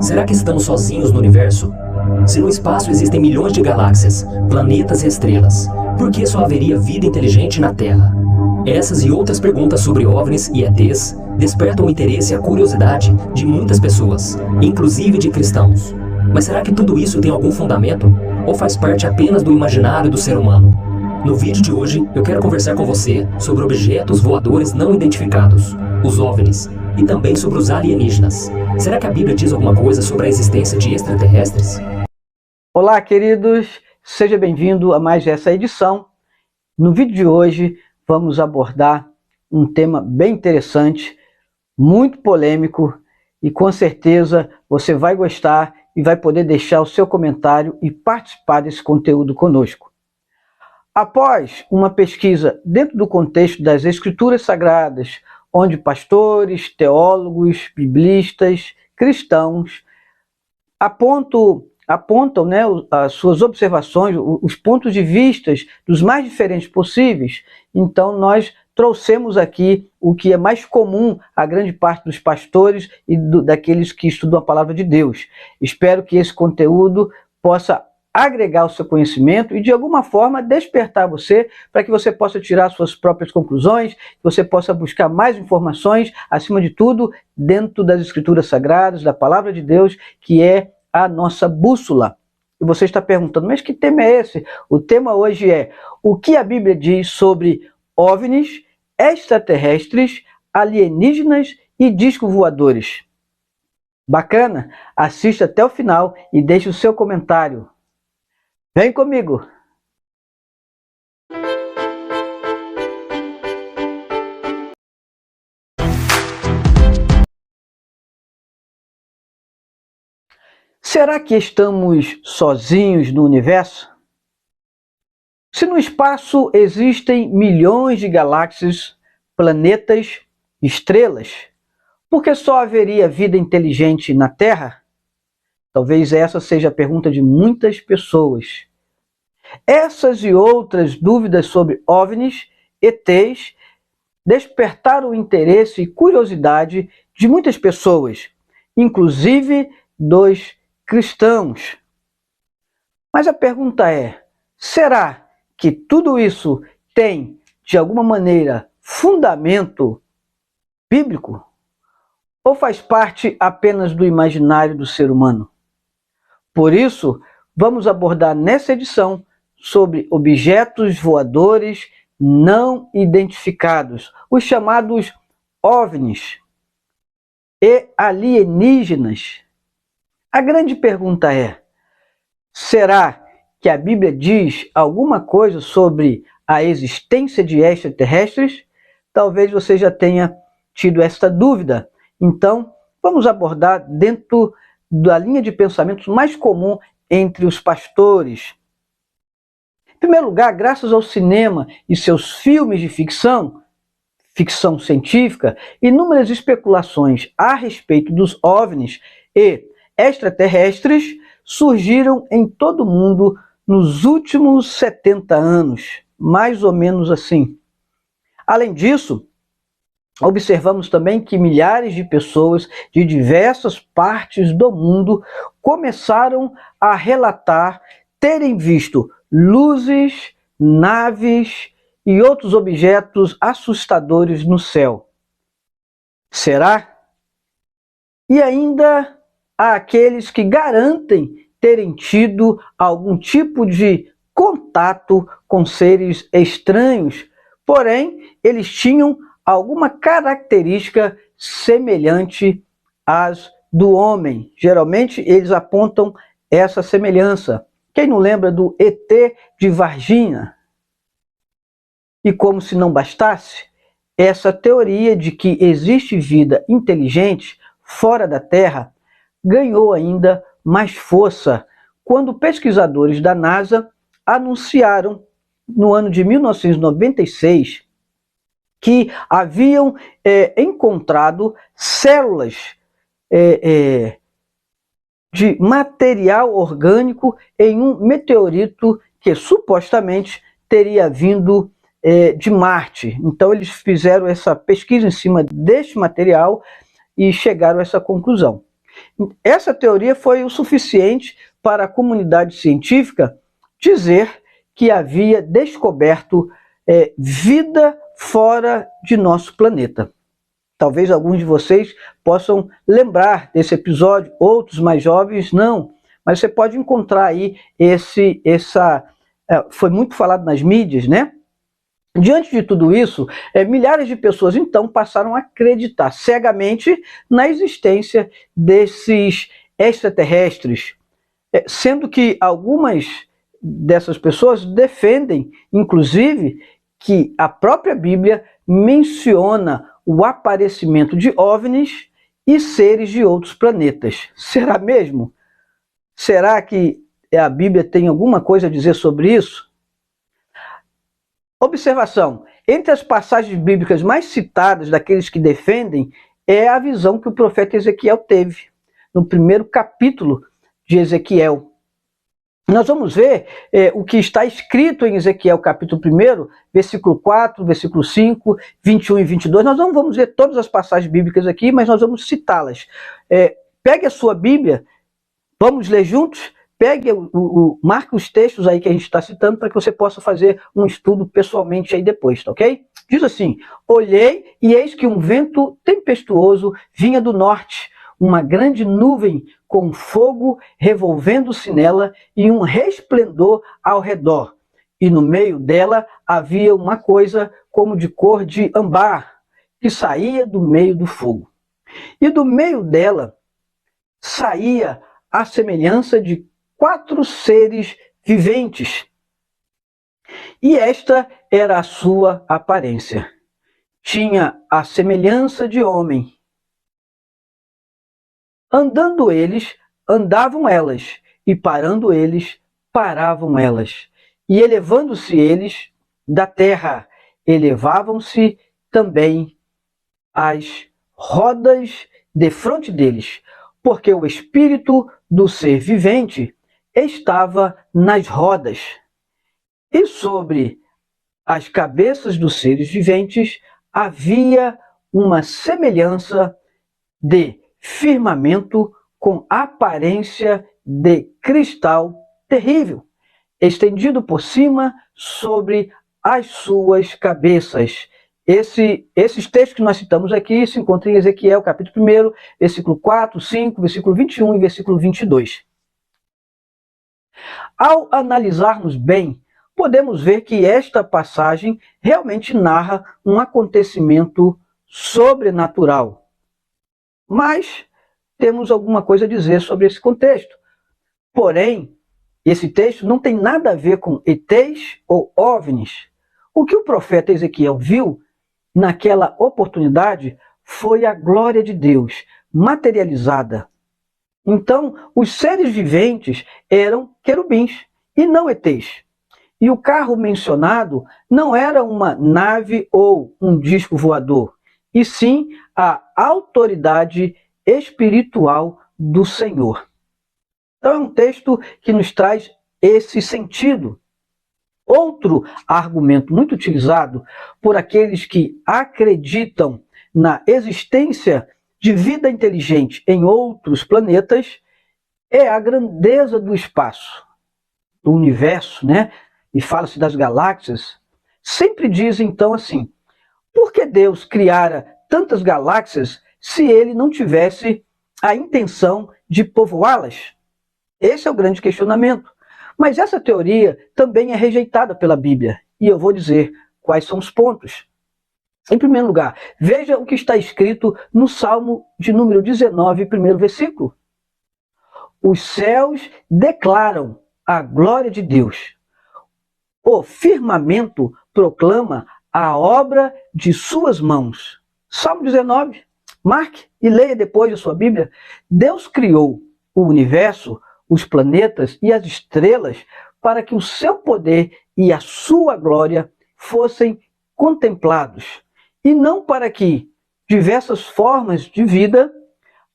Será que estamos sozinhos no universo? Se no espaço existem milhões de galáxias, planetas e estrelas, por que só haveria vida inteligente na Terra? Essas e outras perguntas sobre OVNIs e ETs despertam o interesse e a curiosidade de muitas pessoas, inclusive de cristãos. Mas será que tudo isso tem algum fundamento? Ou faz parte apenas do imaginário do ser humano? No vídeo de hoje, eu quero conversar com você sobre objetos voadores não identificados, os OVNIs, e também sobre os alienígenas. Será que a Bíblia diz alguma coisa sobre a existência de extraterrestres? Olá, queridos! Seja bem-vindo a mais essa edição. No vídeo de hoje, vamos abordar um tema bem interessante, muito polêmico, e com certeza você vai gostar e vai poder deixar o seu comentário e participar desse conteúdo conosco. Após uma pesquisa dentro do contexto das Escrituras Sagradas, onde pastores, teólogos, biblistas, cristãos apontam, as suas observações, os pontos de vista dos mais diferentes possíveis, então nós trouxemos aqui o que é mais comum à grande parte dos pastores e daqueles que estudam a palavra de Deus. Espero que esse conteúdo possa agregar o seu conhecimento e de alguma forma despertar você para que você possa tirar suas próprias conclusões, que você possa buscar mais informações, acima de tudo, dentro das Escrituras Sagradas, da palavra de Deus, que é a nossa bússola. E você está perguntando, mas que tema é esse? O tema hoje é o que a Bíblia diz sobre OVNIs, extraterrestres, alienígenas e discos voadores. Bacana? Assista até o final e deixe o seu comentário. Vem comigo! Será que estamos sozinhos no universo? Se no espaço existem milhões de galáxias, planetas, estrelas, por que só haveria vida inteligente na Terra? Talvez essa seja a pergunta de muitas pessoas. Essas e outras dúvidas sobre OVNIs, ETs, despertaram o interesse e curiosidade de muitas pessoas, inclusive dos cristãos. Mas a pergunta é, será que tudo isso tem, de alguma maneira, fundamento bíblico? Ou faz parte apenas do imaginário do ser humano? Por isso, vamos abordar nessa edição sobre objetos voadores não identificados, os chamados OVNIs e alienígenas. A grande pergunta é, será que a Bíblia diz alguma coisa sobre a existência de extraterrestres? Talvez você já tenha tido esta dúvida. Então, vamos abordar dentro da linha de pensamentos mais comum entre os pastores. Em primeiro lugar, graças ao cinema e seus filmes de ficção científica, inúmeras especulações a respeito dos OVNIs e extraterrestres surgiram em todo o mundo nos últimos 70 anos, mais ou menos assim. Além disso, observamos também que milhares de pessoas de diversas partes do mundo começaram a relatar terem visto luzes, naves e outros objetos assustadores no céu. Será? E ainda há aqueles que garantem terem tido algum tipo de contato com seres estranhos, porém eles tinham alguma característica semelhante às do homem. Geralmente eles apontam essa semelhança. Quem não lembra do ET de Varginha? E como se não bastasse, essa teoria de que existe vida inteligente fora da Terra ganhou ainda mais força quando pesquisadores da NASA anunciaram, no ano de 1996, que haviam encontrado células de material orgânico em um meteorito que supostamente teria vindo de Marte. Então eles fizeram essa pesquisa em cima deste material e chegaram a essa conclusão. Essa teoria foi o suficiente para a comunidade científica dizer que havia descoberto vida fora de nosso planeta. Talvez alguns de vocês possam lembrar desse episódio, outros mais jovens não, mas você pode encontrar aí foi muito falado nas mídias, né? Diante de tudo isso, milhares de pessoas então passaram a acreditar cegamente na existência desses extraterrestres, sendo que algumas dessas pessoas defendem, inclusive, que a própria Bíblia menciona o aparecimento de OVNIs e seres de outros planetas. Será mesmo? Será que a Bíblia tem alguma coisa a dizer sobre isso? Observação: entre as passagens bíblicas mais citadas daqueles que defendem é a visão que o profeta Ezequiel teve, no primeiro capítulo de Ezequiel. Nós vamos ver o que está escrito em Ezequiel capítulo 1, versículo 4, versículo 5, 21 e 22. Nós não vamos ver todas as passagens bíblicas aqui, mas nós vamos citá-las. Pegue a sua Bíblia, vamos ler juntos? Pegue, marque os textos aí que a gente está citando para que você possa fazer um estudo pessoalmente aí depois, tá ok? Diz assim: olhei e eis que um vento tempestuoso vinha do norte, uma grande nuvem com fogo revolvendo-se nela e um resplendor ao redor. E no meio dela havia uma coisa como de cor de âmbar, que saía do meio do fogo. E do meio dela saía a semelhança de 4 seres viventes. E esta era a sua aparência. Tinha a semelhança de homem. Andando eles, andavam elas, e parando eles, paravam elas. E elevando-se eles da terra, elevavam-se também as rodas defronte deles, porque o espírito do ser vivente estava nas rodas. E sobre as cabeças dos seres viventes havia uma semelhança de firmamento com aparência de cristal terrível, estendido por cima sobre as suas cabeças. Esses textos que nós citamos aqui se encontram em Ezequiel, capítulo 1, versículo 4, 5, versículo 21 e versículo 22. Ao analisarmos bem, podemos ver que esta passagem realmente narra um acontecimento sobrenatural. Mas temos alguma coisa a dizer sobre esse contexto. Porém, esse texto não tem nada a ver com ETs ou OVNIs. O que o profeta Ezequiel viu naquela oportunidade foi a glória de Deus materializada. Então, os seres viventes eram querubins e não ETs. E o carro mencionado não era uma nave ou um disco voador, e sim a autoridade espiritual do Senhor. Então é um texto que nos traz esse sentido. Outro argumento muito utilizado por aqueles que acreditam na existência de vida inteligente em outros planetas é a grandeza do espaço, do universo, né? E fala-se das galáxias. Sempre diz então assim: por que Deus criara tantas galáxias se ele não tivesse a intenção de povoá-las? Esse é o grande questionamento. Mas essa teoria também é rejeitada pela Bíblia. E eu vou dizer quais são os pontos. Em primeiro lugar, veja o que está escrito no Salmo de número 19, primeiro versículo. Os céus declaram a glória de Deus. O firmamento proclama a obra de suas mãos. Salmo 19. Marque e leia depois a sua Bíblia. Deus criou o universo, os planetas e as estrelas para que o seu poder e a sua glória fossem contemplados, e não para que diversas formas de vida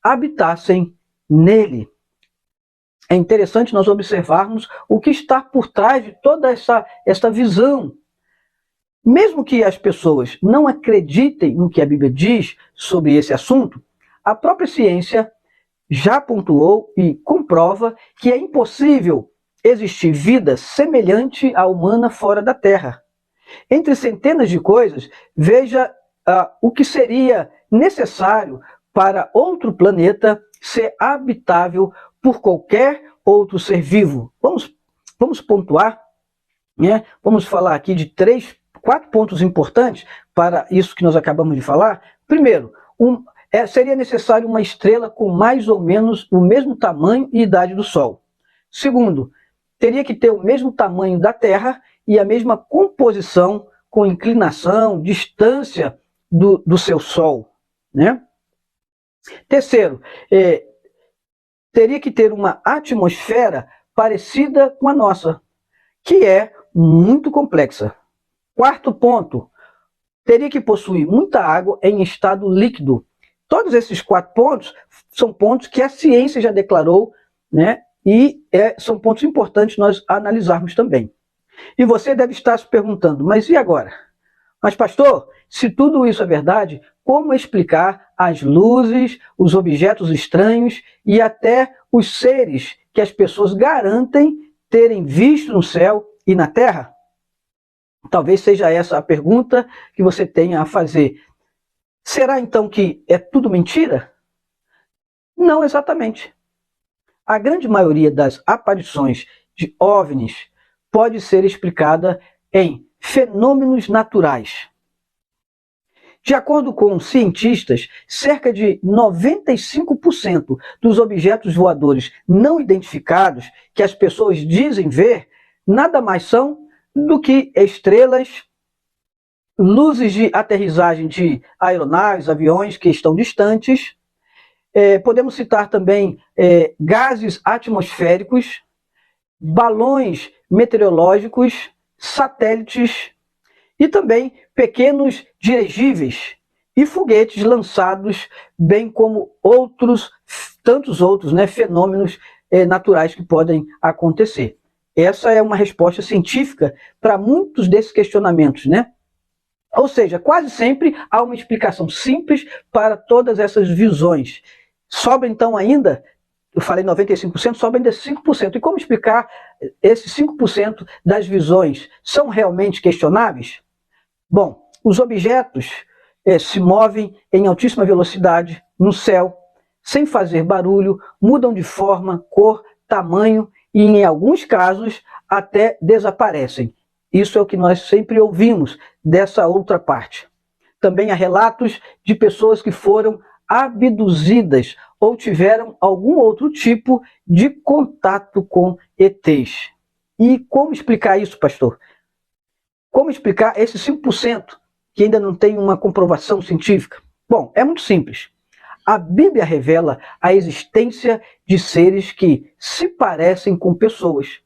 habitassem nele. É interessante nós observarmos o que está por trás de toda essa visão. Mesmo que as pessoas não acreditem no que a Bíblia diz sobre esse assunto, a própria ciência já pontuou e comprova que é impossível existir vida semelhante à humana fora da Terra. Entre centenas de coisas, veja o que seria necessário para outro planeta ser habitável por qualquer outro ser vivo. Vamos pontuar, né? Vamos falar aqui de 4 pontos importantes para isso que nós acabamos de falar. Primeiro, seria necessário uma estrela com mais ou menos o mesmo tamanho e idade do Sol. Segundo, teria que ter o mesmo tamanho da Terra e a mesma composição com inclinação, distância do seu Sol, né? Terceiro, teria que ter uma atmosfera parecida com a nossa, que é muito complexa. Quarto ponto, teria que possuir muita água em estado líquido. Todos esses 4 pontos são pontos que a ciência já declarou, né? E são pontos importantes nós analisarmos também. E você deve estar se perguntando, mas e agora? Mas pastor, se tudo isso é verdade, como explicar as luzes, os objetos estranhos e até os seres que as pessoas garantem terem visto no céu e na terra? Talvez seja essa a pergunta que você tenha a fazer. Será então que é tudo mentira? Não exatamente. A grande maioria das aparições de OVNIs pode ser explicada em fenômenos naturais. De acordo com cientistas, cerca de 95% dos objetos voadores não identificados que as pessoas dizem ver nada mais são do que estrelas, luzes de aterrissagem de aeronaves, aviões que estão distantes. Podemos citar também gases atmosféricos, balões meteorológicos, satélites e também pequenos dirigíveis e foguetes lançados, bem como tantos outros, né, fenômenos naturais que podem acontecer. Essa é uma resposta científica para muitos desses questionamentos, né? Ou seja, quase sempre há uma explicação simples para todas essas visões. Sobra então ainda, eu falei 95%, sobra ainda 5%. E como explicar esses 5% das visões? São realmente questionáveis? Bom, os objetos se movem em altíssima velocidade no céu, sem fazer barulho, mudam de forma, cor, tamanho e, em alguns casos, até desaparecem. Isso é o que nós sempre ouvimos dessa outra parte. Também há relatos de pessoas que foram abduzidas ou tiveram algum outro tipo de contato com ETs. E como explicar isso, pastor? Como explicar esses 5% que ainda não tem uma comprovação científica? Bom, é muito simples. A Bíblia revela a existência de seres que se parecem com pessoas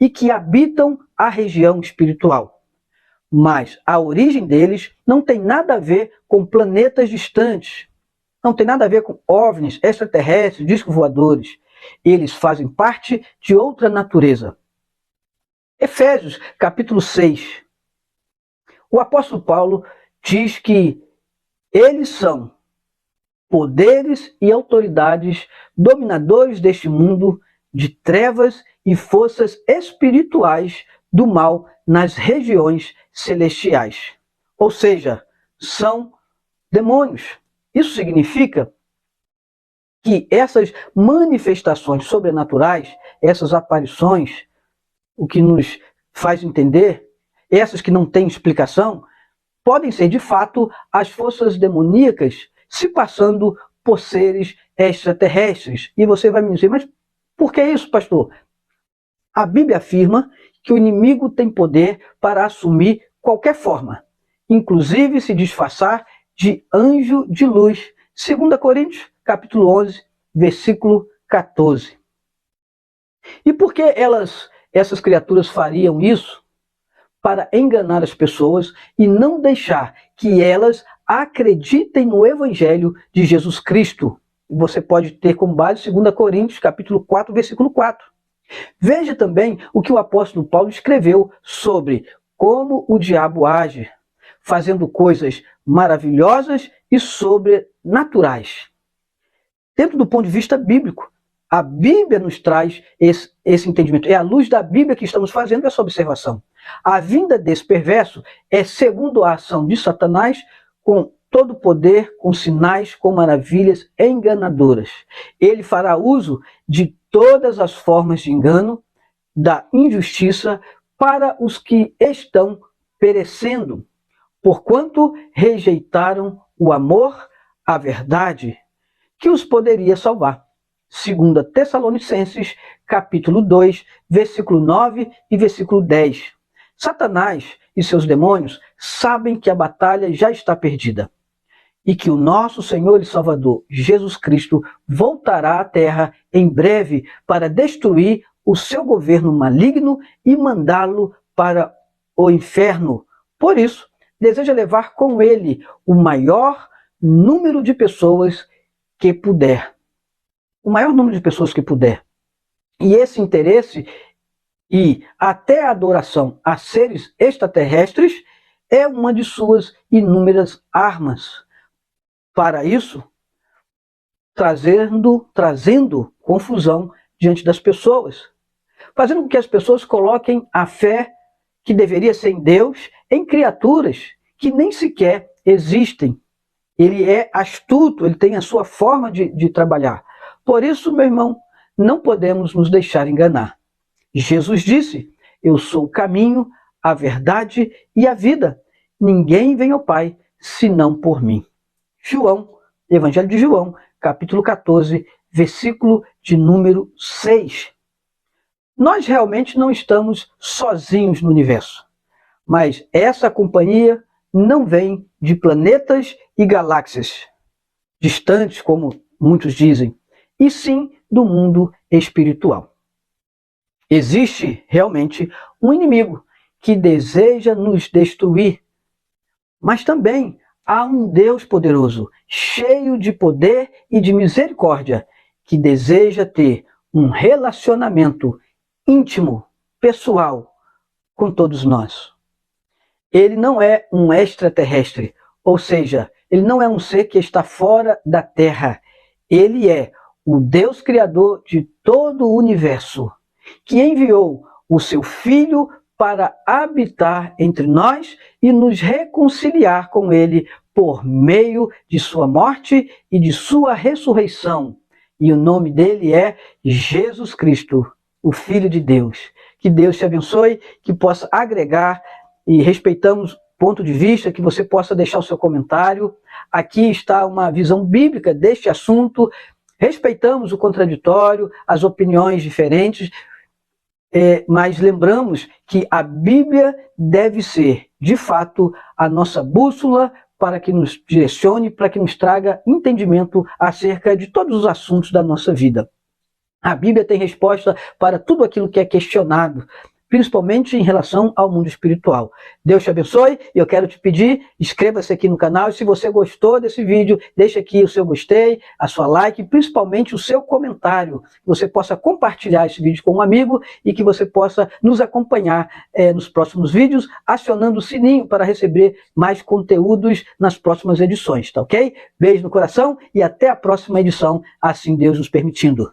e que habitam a região espiritual. Mas a origem deles não tem nada a ver com planetas distantes, não tem nada a ver com OVNIs, extraterrestres, discos voadores. Eles fazem parte de outra natureza. Efésios, capítulo 6. O apóstolo Paulo diz que eles são poderes e autoridades dominadores deste mundo de trevas e forças espirituais do mal nas regiões celestiais. Ou seja, são demônios. Isso significa que essas manifestações sobrenaturais, essas aparições, o que nos faz entender, essas que não têm explicação, podem ser de fato as forças demoníacas se passando por seres extraterrestres. E você vai me dizer, mas por que isso, pastor? A Bíblia afirma que o inimigo tem poder para assumir qualquer forma, inclusive se disfarçar de anjo de luz. 2 Coríntios, capítulo 11, versículo 14. E por que essas criaturas fariam isso? Para enganar as pessoas e não deixar que elas acreditem no Evangelho de Jesus Cristo. Você pode ter como base 2 Coríntios, capítulo 4, versículo 4. Veja também o que o apóstolo Paulo escreveu sobre como o diabo age, fazendo coisas maravilhosas e sobrenaturais. dentro do ponto de vista bíblico. A Bíblia nos traz esse entendimento. É à luz da Bíblia que estamos fazendo essa observação. A vinda desse perverso é segundo a ação de Satanás, com todo poder, com sinais, com maravilhas enganadoras. Ele fará uso de todas as formas de engano, da injustiça, para os que estão perecendo, porquanto rejeitaram o amor, a verdade, que os poderia salvar. 2 Tessalonicenses, capítulo 2, versículo 9 e versículo 10. Satanás e seus demônios sabem que a batalha já está perdida e que o nosso Senhor e Salvador, Jesus Cristo, voltará à terra em breve para destruir o seu governo maligno e mandá-lo para o inferno. Por isso, deseja levar com ele o maior número de pessoas que puder. O maior número de pessoas que puder. E esse interesse e até a adoração a seres extraterrestres é uma de suas inúmeras armas. Para isso, trazendo confusão diante das pessoas, fazendo com que as pessoas coloquem a fé que deveria ser em Deus em criaturas que nem sequer existem. Ele é astuto, ele tem a sua forma de trabalhar. Por isso, meu irmão, não podemos nos deixar enganar. Jesus disse: eu sou o caminho, a verdade e a vida. Ninguém vem ao Pai senão por mim. João, Evangelho de João, capítulo 14, versículo de número 6. Nós realmente não estamos sozinhos no universo, mas essa companhia não vem de planetas e galáxias distantes, como muitos dizem, e sim do mundo espiritual. Existe realmente um inimigo que deseja nos destruir, mas também há um Deus poderoso, cheio de poder e de misericórdia, que deseja ter um relacionamento íntimo, pessoal, com todos nós. Ele não é um extraterrestre, ou seja, ele não é um ser que está fora da Terra. Ele é o Deus Criador de todo o universo, que enviou o seu Filho para habitar entre nós e nos reconciliar com Ele por meio de sua morte e de sua ressurreição. E o nome dele é Jesus Cristo, o Filho de Deus. Que Deus te abençoe, que possa agregar, e respeitamos o ponto de vista, que você possa deixar o seu comentário. Aqui está uma visão bíblica deste assunto. Respeitamos o contraditório, as opiniões diferentes, mas lembramos que a Bíblia deve ser, de fato, a nossa bússola para que nos direcione, para que nos traga entendimento acerca de todos os assuntos da nossa vida. A Bíblia tem resposta para tudo aquilo que é questionado, principalmente em relação ao mundo espiritual. Deus te abençoe, e eu quero te pedir, inscreva-se aqui no canal, e se você gostou desse vídeo, deixe aqui o seu gostei, a sua like, e principalmente o seu comentário, que você possa compartilhar esse vídeo com um amigo, e que você possa nos acompanhar nos próximos vídeos, acionando o sininho para receber mais conteúdos nas próximas edições, tá ok? Beijo no coração, e até a próxima edição, assim Deus nos permitindo.